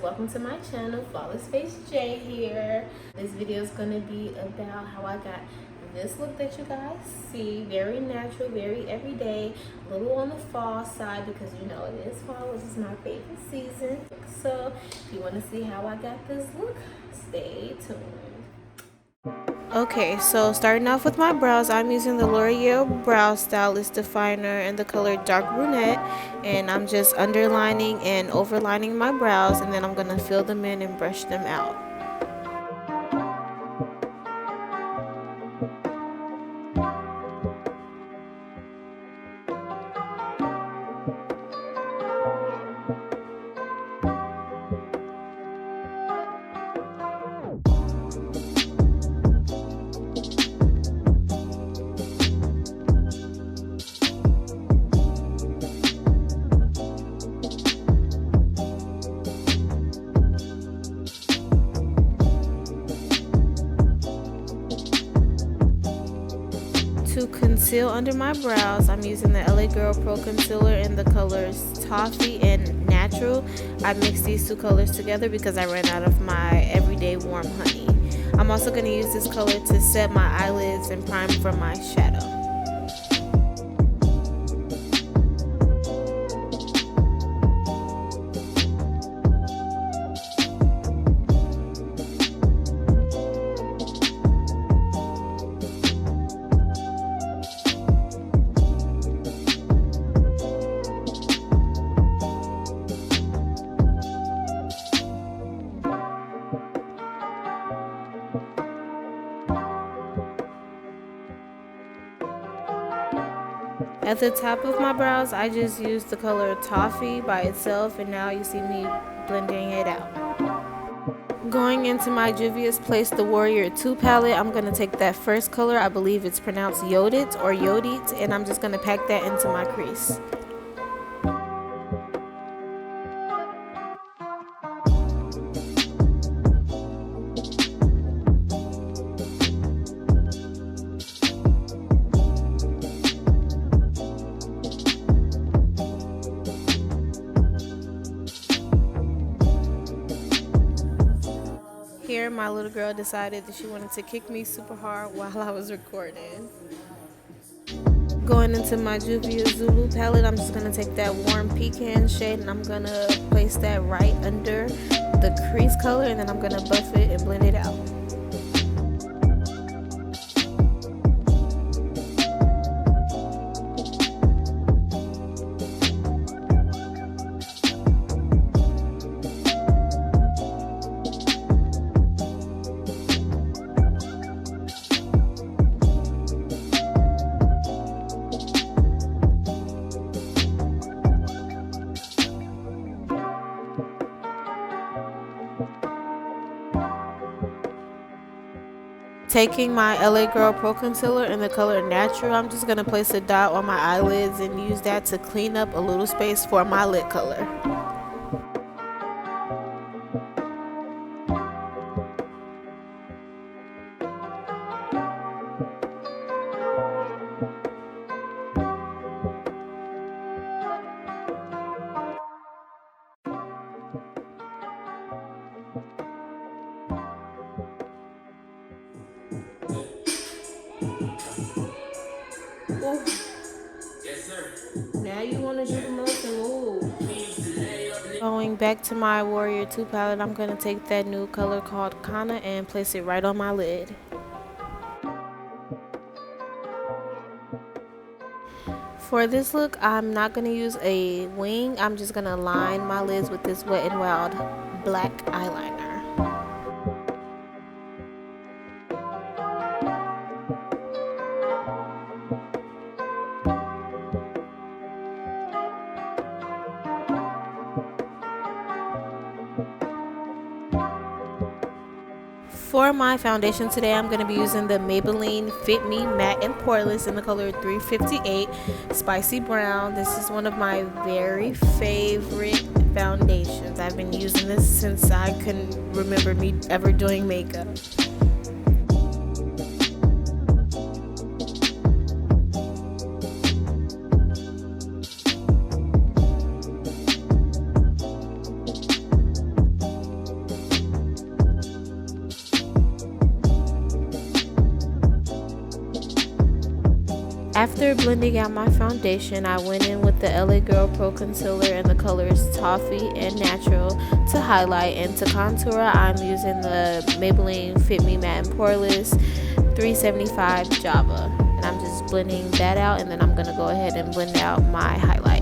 welcome to my channel. Flawlessfacejay here. This video is going to be about how I got this look that you guys see. Very natural, very everyday, a little on the fall side because you know it is fall, which is my favorite season. So if you want to see how I got this look, stay tuned. Okay, so starting off with my brows, I'm using the L'Oreal Brow Stylist Definer in the color Dark Brunette, and I'm just underlining and overlining my brows, and then I'm going to fill them in and brush them out. To conceal under my brows, I'm using the LA Girl Pro Concealer in the colors Toffee and Natural. I mixed these two colors together because I ran out of my Everyday Warm Honey. I'm also going to use this color to set my eyelids and prime for my shadow. At the top of my brows, I just used the color Toffee by itself, and now you see me blending it out. Going into my Juvia's Place The Warrior 2 palette, I'm going to take that first color, I believe it's pronounced Yodit or Yodit, and I'm just going to pack that into my crease. Here, my little girl decided that she wanted to kick me super hard while I was recording. Going into my Juvia Zulu palette, I'm just going to take that warm pecan shade and I'm going to place that right under the crease color, and then I'm going to buff it and blend it out. Taking my LA Girl Pro Concealer in the color Natural, I'm just going to place a dot on my eyelids and use that to clean up a little space for my lid color. Ooh. Yes, sir. Now you want to do the most and move. Going back to my Warrior 2 palette, I'm going to take that new color called Kana and place it right on my lid. For this look, I'm not going to use a wing. I'm just going to line my lids with this Wet n Wild black eyeliner. For my foundation today, I'm going to be using the Maybelline Fit Me Matte and Poreless in the color 358 Spicy Brown. This is one of my very favorite foundations. I've been using this since I couldn't remember me ever doing makeup. After blending out my foundation, I went in with the LA Girl Pro Concealer in the colors Toffee and Natural to highlight, and to contour I'm using the Maybelline Fit Me Matte and Poreless 375 Java, and I'm just blending that out, and then I'm going to go ahead and blend out my highlight.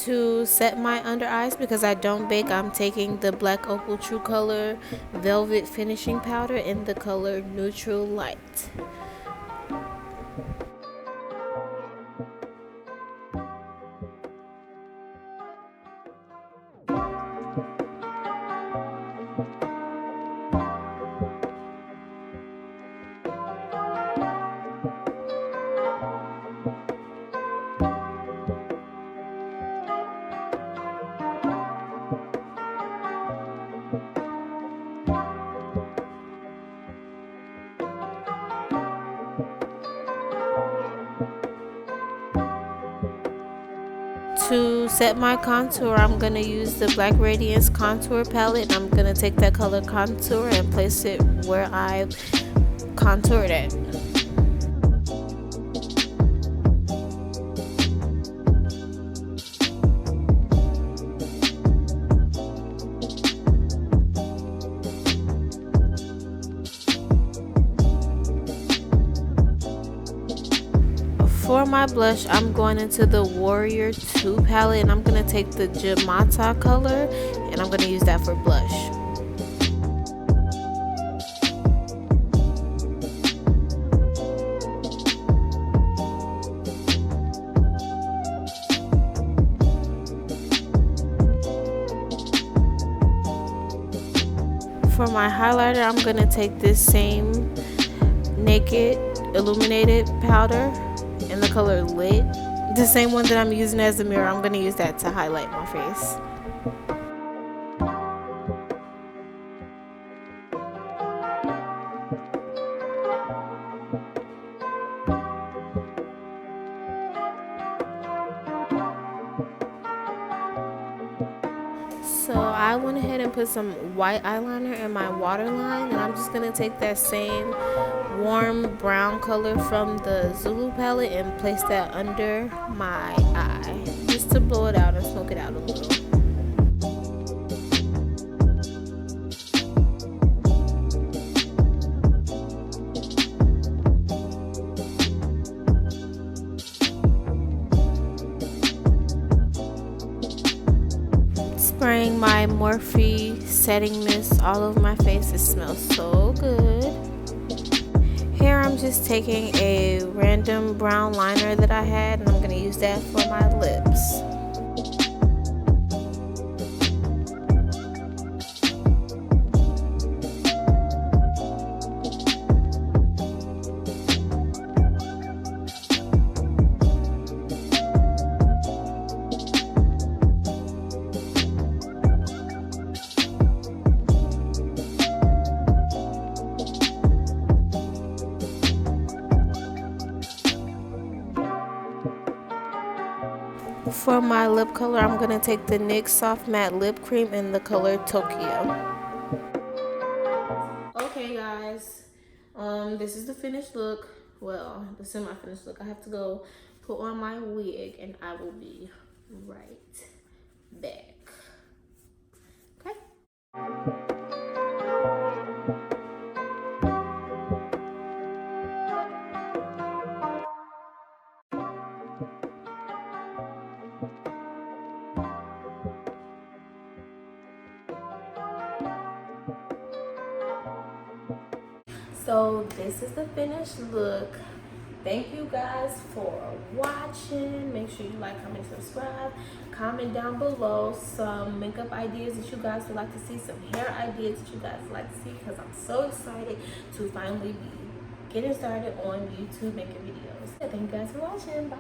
To set my under eyes, because I don't bake, I'm taking the Black Opal True Color Velvet Finishing Powder in the color Neutral Light. To set my contour, I'm going to use the Black Radiance Contour Palette, and I'm going to take that color Contour and place it where I contoured it. For my blush, I'm going into the Warrior 2 palette, and I'm going to take the Jamata color, and I'm going to use that for blush. For my highlighter, I'm going to take this same Naked Illuminated powder in the color Lit, the same one that I'm using as a mirror. I'm going to use that to highlight my face. So I went ahead and put some white eyeliner in my waterline, and I'm just going to take that same warm brown color from the Zulu palette and place that under my eye, just to blow it out and smoke it out a little. Morphe setting mist all over my face. It smells so good. Here I'm just taking a random brown liner that I had, and I'm going to use that for my lips. For my lip color, I'm going to take the NYX Soft Matte Lip Cream in the color Tokyo. Okay guys, this is the finished look. Well, the semi-finished look. I have to go put on my wig and I will be right back. Okay? So this is the finished look. Thank you guys for watching. Make sure you like, comment, subscribe. Comment down below some makeup ideas that you guys would like to see, some hair ideas that you guys would like to see, because I'm so excited to finally be getting started on YouTube making videos. Thank you guys for watching. Bye.